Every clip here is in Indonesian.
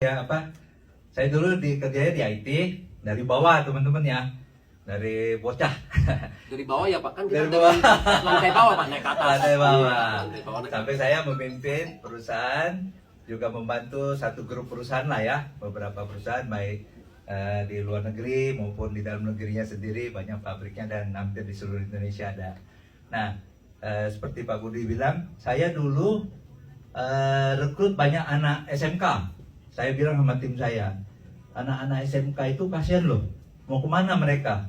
Ya apa? Saya dulu kerjanya di IT dari bawah teman-teman ya, dari bocah. Dari bawah ya Pak, kan kita Dari bawah. lantai bawah Pak, naik ke atas. Lantai bawah. Lantai bawah, naik ke Sampai saya memimpin perusahaan, juga membantu satu grup perusahaan lah ya, beberapa perusahaan baik di luar negeri maupun di dalam negerinya sendiri, banyak pabriknya dan hampir di seluruh Indonesia ada. Nah, seperti Pak Budi bilang, saya dulu rekrut banyak anak SMK. Saya bilang sama tim saya, anak-anak SMK itu kasihan loh, mau kemana mereka?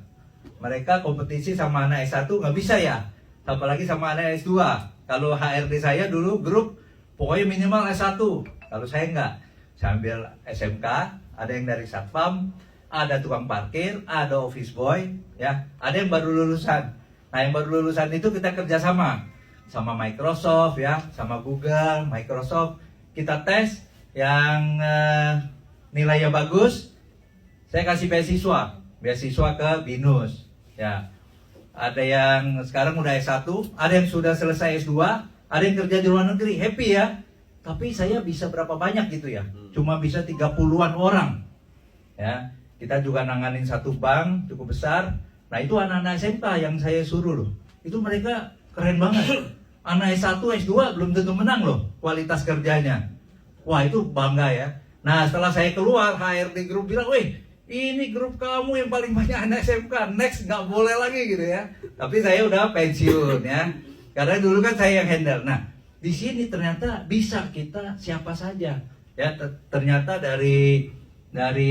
Mereka kompetisi sama anak S1 nggak bisa ya, apalagi sama anak S2. Kalau HRD saya dulu grup, pokoknya minimal S1. Kalau saya nggak, saya ambil SMK, ada yang dari Satpam, ada tukang parkir, ada office boy, ya, ada yang baru lulusan. Nah, yang baru lulusan itu kita kerjasama sama Microsoft ya, sama Google, Microsoft, kita tes yang nilainya bagus, saya kasih beasiswa ke BINUS ya. Ada yang sekarang udah S1, ada yang sudah selesai S2, ada yang kerja di luar negeri, happy ya. Tapi saya bisa berapa banyak gitu ya, cuma bisa 30-an orang ya. Kita juga nanganin satu bank cukup besar. Nah, itu anak-anak SMK yang saya suruh loh, itu mereka keren banget. Anak S1, S2 belum tentu menang loh kualitas kerjanya. Wah, itu bangga ya. Nah, setelah saya keluar, HRD grup bilang, "Wih, ini grup kamu yang paling banyak anak SMK, next nggak boleh lagi," gitu ya. Tapi saya udah pensiun ya, karena dulu kan saya yang handle. Nah, di sini ternyata bisa kita siapa saja ya. Ternyata dari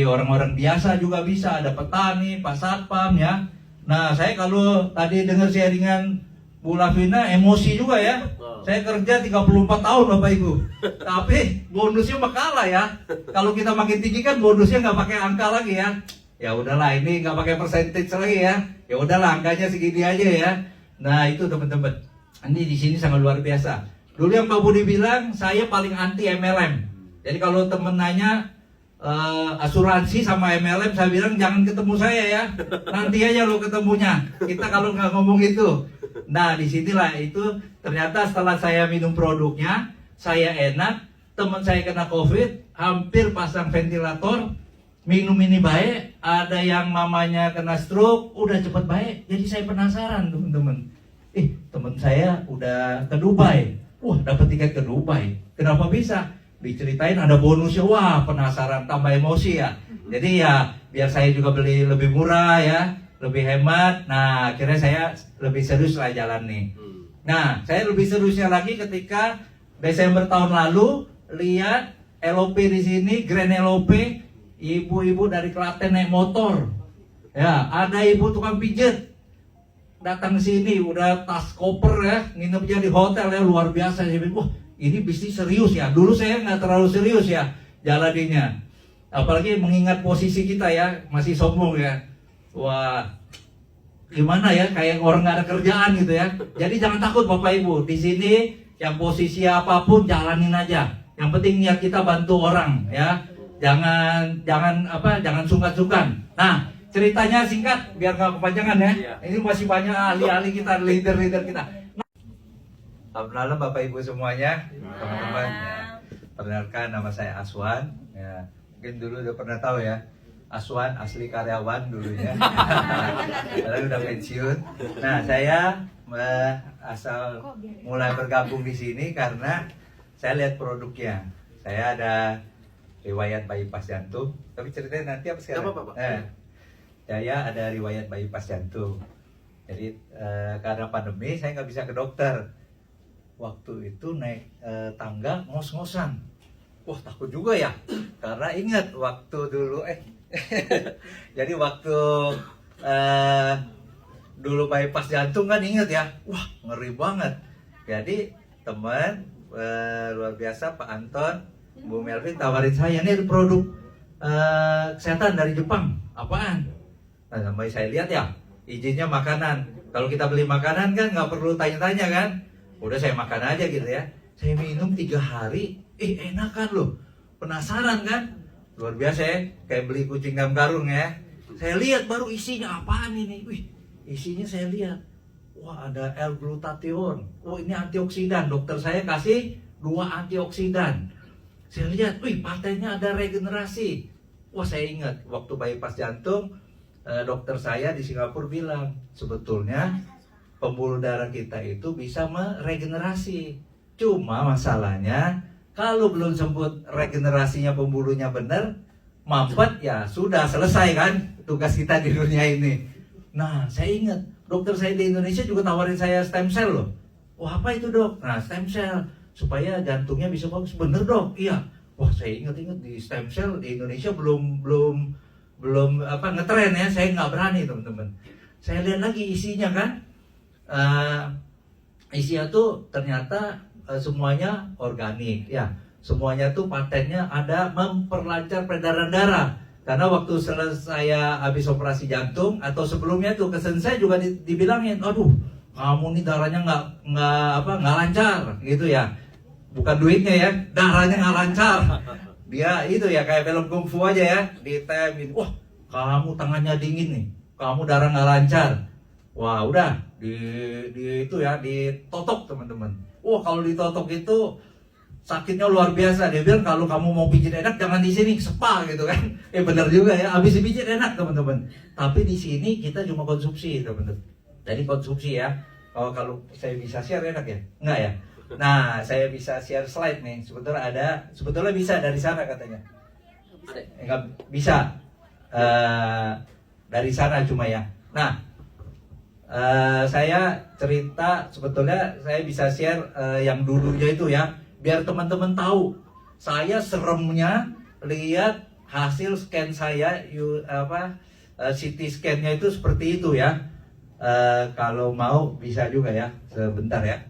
orang-orang biasa juga bisa, ada petani, Pak Satpam ya. Nah, saya kalau tadi dengar sharingan Bu Lavina, emosi juga ya. Saya kerja 34 tahun Bapak Ibu, tapi bonusnya mah kalah ya. Kalau kita makin tinggi kan bonusnya nggak pakai angka lagi ya. Ya udahlah, ini nggak pakai percentage lagi ya. Ya udahlah, angkanya segini aja ya. Nah, itu teman-teman, ini di sini sangat luar biasa. Dulu yang Pak Budi bilang, saya paling anti MLM. Jadi kalau temen nanya asuransi sama MLM, saya bilang jangan ketemu saya ya. Nanti aja lo ketemunya. Kita kalau nggak ngomong itu. Nah, disinilah itu ternyata setelah saya minum produknya, saya enak. Teman saya kena COVID, hampir pasang ventilator. Minum ini baik. Ada yang mamanya kena stroke, udah cepet baik. Jadi saya penasaran teman-teman. Teman saya udah ke Dubai. Wah, dapat tiket ke Dubai. Kenapa bisa? Diceritain ada bonusnya, wah penasaran, tambah emosi ya. Jadi ya biar saya juga beli lebih murah ya, lebih hemat. Nah, akhirnya saya lebih serius lah jalan nih. Nah, saya lebih seriusnya lagi ketika Desember tahun lalu lihat LOP di sini, Grand LOP, ibu-ibu dari Klaten naik motor. Ya, ada ibu tukang pijet datang ke sini, udah tas koper ya, nginepnya di hotel ya, luar biasa. Saya bilang, wah, ini bisnis serius ya. Dulu saya nggak terlalu serius ya jalaninya. Apalagi mengingat posisi kita ya, masih sombong ya. Wah, gimana ya, kayak orang nggak ada kerjaan gitu ya. Jadi jangan takut Bapak Ibu. Di sini yang posisi apapun jalanin aja. Yang penting niat kita bantu orang ya. Jangan sungkan-sungkan. Nah, ceritanya singkat biar nggak kepanjangan ya. Ini masih banyak ahli-ahli kita, leader-leader kita. Malam Bapak Ibu semuanya, teman-teman ya. Perkenalkan, nama saya Aswan ya. Mungkin dulu udah pernah tahu ya, Aswan asli karyawan dulunya. Sekarang udah pensiun. Nah, saya asal mulai bergabung di sini karena saya lihat produknya. Saya ada riwayat bypass jantung, tapi ceritanya nanti apa sekarang? Saya ada riwayat bypass jantung. Jadi karena pandemi saya nggak bisa ke dokter. Waktu itu naik tangga ngos-ngosan. Wah, takut juga ya. Karena ingat waktu dulu jadi waktu dulu bypass jantung kan ingat ya. Wah, ngeri banget. Jadi teman luar biasa Pak Anton, Bu Melvin tawarin saya, ini ada produk kesehatan dari Jepang. Apaan? Nah, sampai saya lihat ya, izinnya makanan. Kalau kita beli makanan kan nggak perlu tanya-tanya kan. Udah saya makan aja gitu ya. Saya minum 3 hari, enak kan loh. Penasaran kan? Luar biasa ya, kayak beli kucing dalam karung ya. Saya lihat baru isinya apaan ini. Wih, isinya saya lihat. Wah, ada L-glutathione. Oh, ini antioksidan. Dokter saya kasih 2 antioksidan. Saya lihat, wih patennya ada regenerasi. Wah saya ingat waktu bypass jantung, dokter saya di Singapura bilang sebetulnya pembuluh darah kita itu bisa meregenerasi. Cuma masalahnya kalau belum sempat regenerasinya pembuluhnya benar, mampet ya sudah selesai kan tugas kita di dunia ini. Nah saya ingat dokter saya di Indonesia juga tawarin saya stem cell loh. Wah apa itu dok? Nah stem cell supaya jantungnya bisa bagus. Bener dok? Iya. Wah saya ingat-ingat di stem cell di Indonesia belum ngetren ya. Saya nggak berani teman-teman. Saya lihat lagi isinya kan, isinya tuh ternyata semuanya organik ya. Semuanya tuh patennya ada memperlancar peredaran darah. Karena waktu saya habis operasi jantung atau sebelumnya tuh kesen saya juga dibilangin, aduh kamu nih darahnya nggak lancar gitu ya. Bukan duitnya ya, darahnya nggak lancar. Dia itu ya kayak film kungfu aja ya, ditemin. Wah, kamu tangannya dingin nih, kamu darah nggak lancar. Wah, udah ditotok teman-teman. Wah, kalau ditotok itu sakitnya luar biasa. Dia bilang kalau kamu mau pijit enak jangan di sini, spa gitu kan. Benar juga ya, habis dipijit enak teman-teman. Tapi di sini kita cuma konsumsi teman-teman. Jadi konsumsi ya. Kalau saya bisa share enak ya? Enggak ya? Nah, saya bisa share slide nih. Sebetulnya bisa dari sana katanya. Enggak bisa. Dari sana cuma ya. Nah, saya cerita sebetulnya saya bisa share yang dulunya itu ya, biar teman-teman tahu. Saya seremnya lihat hasil scan saya, CT scan-nya itu seperti itu ya. Kalau mau bisa juga ya, sebentar ya.